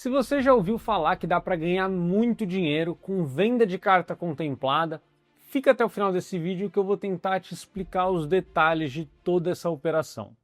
Se você já ouviu falar que dá para ganhar muito dinheiro com venda de carta contemplada, fica até o final desse vídeo que eu vou tentar te explicar os detalhes de toda essa operação.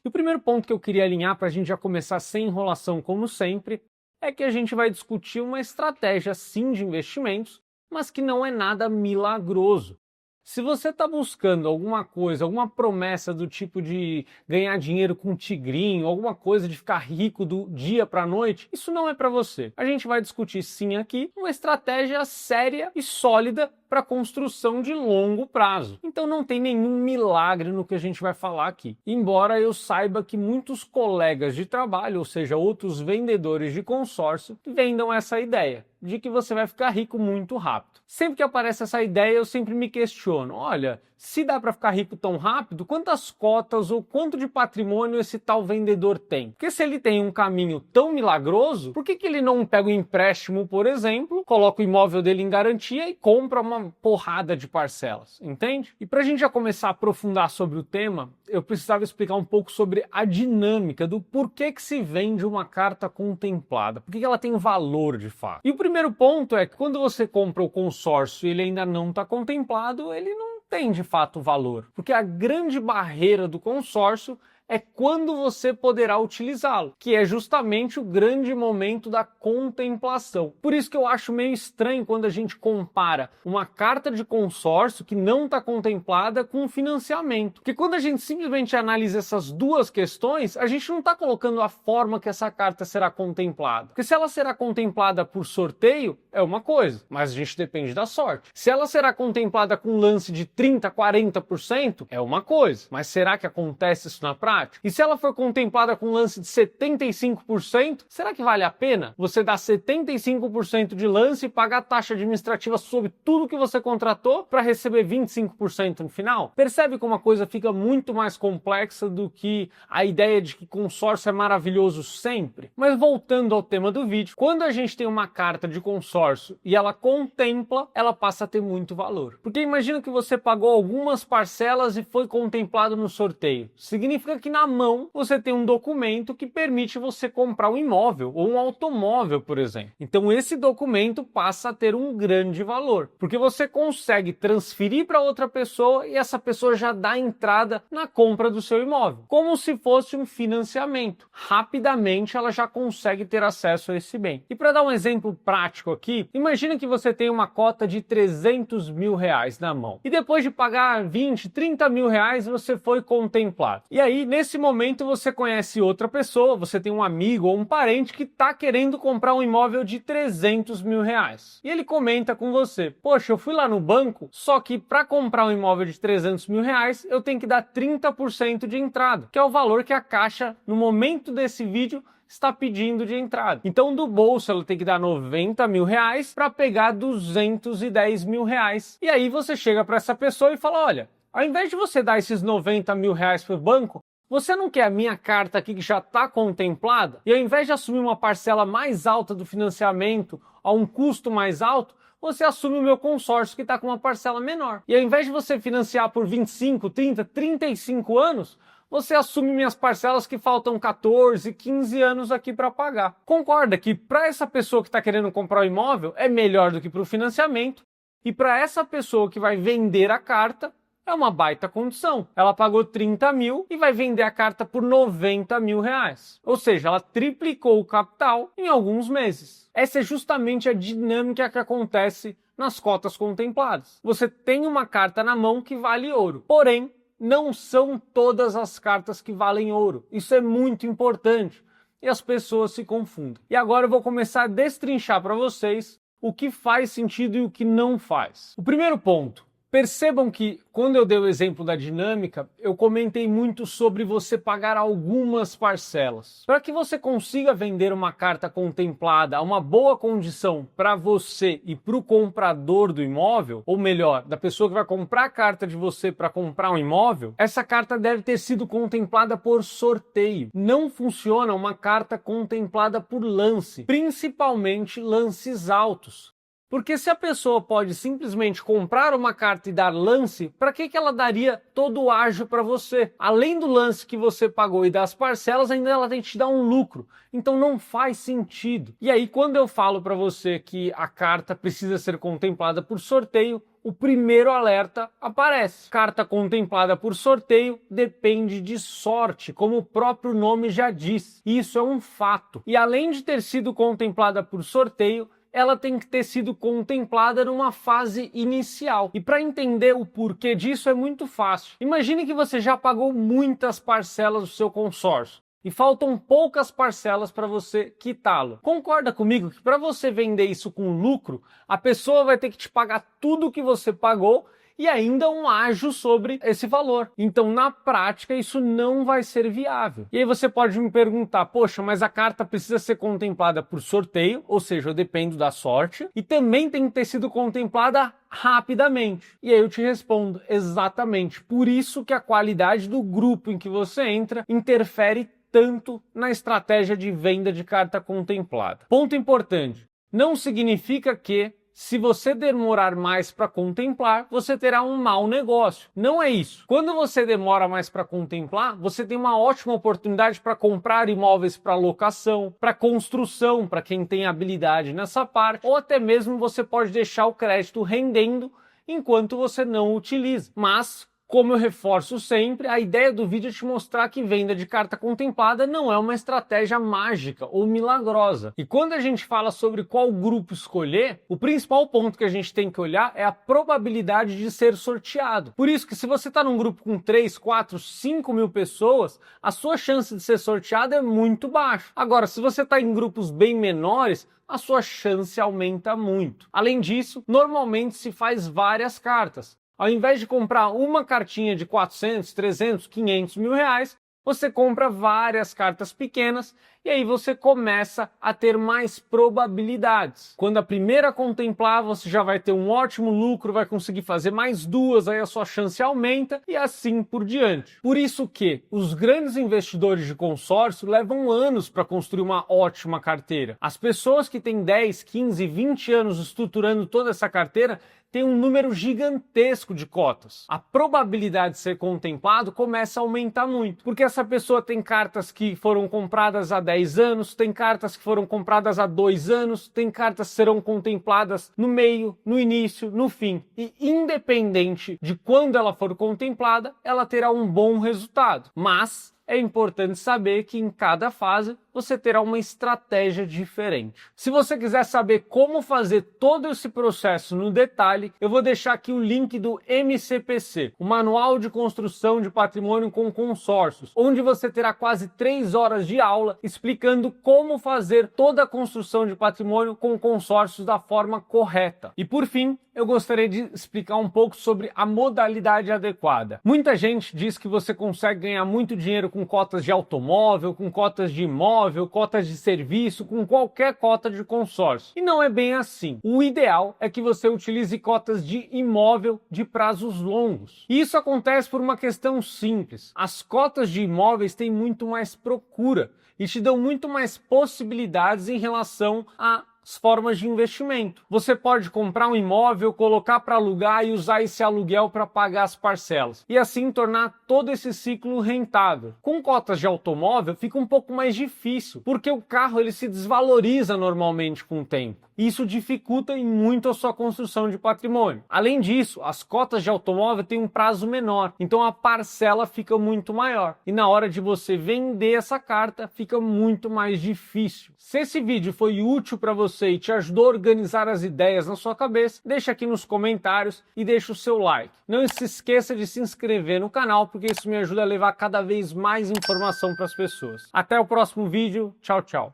E o primeiro ponto que eu queria alinhar para a gente já começar sem enrolação como sempre, é que a gente vai discutir uma estratégia sim de investimentos, mas que não é nada milagroso. Se você está buscando alguma coisa, alguma promessa do tipo de ganhar dinheiro com tigrinho, alguma coisa de ficar rico do dia para a noite, isso não é para você. A gente vai discutir sim aqui uma estratégia séria e sólida para construção de longo prazo. Então não tem nenhum milagre no que a gente vai falar aqui. Embora eu saiba que muitos colegas de trabalho, ou seja, outros vendedores de consórcio, vendam essa ideia de que você vai ficar rico muito rápido. Sempre que aparece essa ideia, eu sempre me questiono, olha, se dá para ficar rico tão rápido, quantas cotas ou quanto de patrimônio esse tal vendedor tem? Porque se ele tem um caminho tão milagroso, por que ele não pega um empréstimo, por exemplo, coloca o imóvel dele em garantia e compra uma porrada de parcelas, entende? E para a gente já começar a aprofundar sobre o tema, eu precisava explicar um pouco sobre a dinâmica do porquê que se vende uma carta contemplada, por que ela tem valor de fato. E o primeiro ponto é que quando você compra o consórcio e ele ainda não está contemplado, ele não tem de fato valor, porque a grande barreira do consórcio é quando você poderá utilizá-lo, que é justamente o grande momento da contemplação. Por isso que eu acho meio estranho quando a gente compara uma carta de consórcio que não está contemplada com um financiamento. Porque quando a gente simplesmente analisa essas duas questões, a gente não está colocando a forma que essa carta será contemplada. Porque se ela será contemplada por sorteio, é uma coisa, mas a gente depende da sorte. Se ela será contemplada com um lance de 30%, 40%, é uma coisa, mas será que acontece isso na prática? E se ela for contemplada com um lance de 75%, será que vale a pena você dar 75% de lance e pagar a taxa administrativa sobre tudo que você contratou para receber 25% no final? Percebe como a coisa fica muito mais complexa do que a ideia de que consórcio é maravilhoso sempre? Mas voltando ao tema do vídeo, quando a gente tem uma carta de consórcio e ela contempla, ela passa a ter muito valor. Porque imagina que você pagou algumas parcelas e foi contemplado no sorteio. Significa que na mão você tem um documento que permite você comprar um imóvel ou um automóvel, por exemplo. Então esse documento passa a ter um grande valor, porque você consegue transferir para outra pessoa e essa pessoa já dá entrada na compra do seu imóvel, como se fosse um financiamento. Rapidamente ela já consegue ter acesso a esse bem. E para dar um exemplo prático aqui, imagina que você tem uma cota de 300 mil reais na mão e depois de pagar 20, 30 mil reais você foi contemplado. E aí nesse momento você conhece outra pessoa, você tem um amigo ou um parente que está querendo comprar um imóvel de 300 mil reais. E ele comenta com você, poxa, eu fui lá no banco, só que para comprar um imóvel de 300 mil reais eu tenho que dar 30% de entrada, que é o valor que a Caixa, no momento desse vídeo, está pedindo de entrada. Então do bolso ela tem que dar 90 mil reais para pegar 210 mil reais. E aí você chega para essa pessoa e fala, olha, ao invés de você dar esses 90 mil reais para o banco, você não quer a minha carta aqui que já está contemplada? E ao invés de assumir uma parcela mais alta do financiamento a um custo mais alto, você assume o meu consórcio que está com uma parcela menor. E ao invés de você financiar por 25, 30, 35 anos, você assume minhas parcelas que faltam 14, 15 anos aqui para pagar. Concorda que para essa pessoa que está querendo comprar o imóvel é melhor do que para o financiamento, e para essa pessoa que vai vender a carta, é uma baita condição. Ela pagou 30 mil e vai vender a carta por 90 mil reais. Ou seja, ela triplicou o capital em alguns meses. Essa é justamente a dinâmica que acontece nas cotas contempladas. Você tem uma carta na mão que vale ouro. Porém, não são todas as cartas que valem ouro. Isso é muito importante. E as pessoas se confundem. E agora eu vou começar a destrinchar para vocês o que faz sentido e o que não faz. O primeiro ponto. Percebam que, quando eu dei o exemplo da dinâmica, eu comentei muito sobre você pagar algumas parcelas. Para que você consiga vender uma carta contemplada a uma boa condição para você e para o comprador do imóvel, ou melhor, da pessoa que vai comprar a carta de você para comprar um imóvel, essa carta deve ter sido contemplada por sorteio. Não funciona uma carta contemplada por lance, principalmente lances altos. Porque se a pessoa pode simplesmente comprar uma carta e dar lance, para que ela daria todo o ágio para você? Além do lance que você pagou e das parcelas, ainda ela tem que te dar um lucro. Então não faz sentido. E aí, quando eu falo para você que a carta precisa ser contemplada por sorteio, o primeiro alerta aparece. Carta contemplada por sorteio depende de sorte, como o próprio nome já diz. Isso é um fato. E além de ter sido contemplada por sorteio, ela tem que ter sido contemplada numa fase inicial. E para entender o porquê disso é muito fácil. Imagine que você já pagou muitas parcelas do seu consórcio e faltam poucas parcelas para você quitá-lo. Concorda comigo que para você vender isso com lucro, a pessoa vai ter que te pagar tudo o que você pagou e ainda um ágio sobre esse valor. Então, na prática, isso não vai ser viável. E aí você pode me perguntar, poxa, mas a carta precisa ser contemplada por sorteio, ou seja, eu dependo da sorte, e também tem que ter sido contemplada rapidamente. E aí eu te respondo, exatamente. Por isso que a qualidade do grupo em que você entra interfere tanto na estratégia de venda de carta contemplada. Ponto importante, não significa que se você demorar mais para contemplar, você terá um mau negócio. Não é isso. Quando você demora mais para contemplar, você tem uma ótima oportunidade para comprar imóveis para locação, para construção, para quem tem habilidade nessa parte, ou até mesmo você pode deixar o crédito rendendo enquanto você não utiliza. Mas como eu reforço sempre, a ideia do vídeo é te mostrar que venda de carta contemplada não é uma estratégia mágica ou milagrosa. E quando a gente fala sobre qual grupo escolher, o principal ponto que a gente tem que olhar é a probabilidade de ser sorteado. Por isso que se você está num grupo com 3, 4, 5 mil pessoas, a sua chance de ser sorteado é muito baixa. Agora, se você está em grupos bem menores, a sua chance aumenta muito. Além disso, normalmente se faz várias cartas. Ao invés de comprar uma cartinha de 400, 300, 500 mil reais, você compra várias cartas pequenas e aí você começa a ter mais probabilidades. Quando a primeira contemplar, você já vai ter um ótimo lucro, vai conseguir fazer mais duas, aí a sua chance aumenta e assim por diante. Por isso que os grandes investidores de consórcio levam anos para construir uma ótima carteira. As pessoas que têm 10, 15, 20 anos estruturando toda essa carteira tem um número gigantesco de cotas. A probabilidade de ser contemplado começa a aumentar muito, porque essa pessoa tem cartas que foram compradas há 10 anos, tem cartas que foram compradas há 2 anos, tem cartas que serão contempladas no meio, no início, no fim. E independente de quando ela for contemplada, ela terá um bom resultado. Mas é importante saber que em cada fase você terá uma estratégia diferente. Se você quiser saber como fazer todo esse processo no detalhe, eu vou deixar aqui o link do MCPC, o Manual de Construção de Patrimônio com Consórcios, onde você terá quase 3 horas de aula explicando como fazer toda a construção de patrimônio com consórcios da forma correta. E por fim, eu gostaria de explicar um pouco sobre a modalidade adequada. Muita gente diz que você consegue ganhar muito dinheiro com cotas de automóvel, com cotas de imóvel, cotas de serviço, com qualquer cota de consórcio. E não é bem assim. O ideal é que você utilize cotas de imóvel de prazos longos. E isso acontece por uma questão simples. As cotas de imóveis têm muito mais procura e te dão muito mais possibilidades em relação a formas de investimento. Você pode comprar um imóvel, colocar para alugar e usar esse aluguel para pagar as parcelas e assim tornar todo esse ciclo rentável. Com cotas de automóvel fica um pouco mais difícil, porque o carro ele se desvaloriza normalmente com o tempo. Isso dificulta em muito a sua construção de patrimônio. Além disso, as cotas de automóvel têm um prazo menor, então a parcela fica muito maior. E na hora de você vender essa carta, fica muito mais difícil. Se esse vídeo foi útil para você e te ajudou a organizar as ideias na sua cabeça, deixa aqui nos comentários e deixa o seu like. Não se esqueça de se inscrever no canal, porque isso me ajuda a levar cada vez mais informação para as pessoas. Até o próximo vídeo. Tchau, tchau.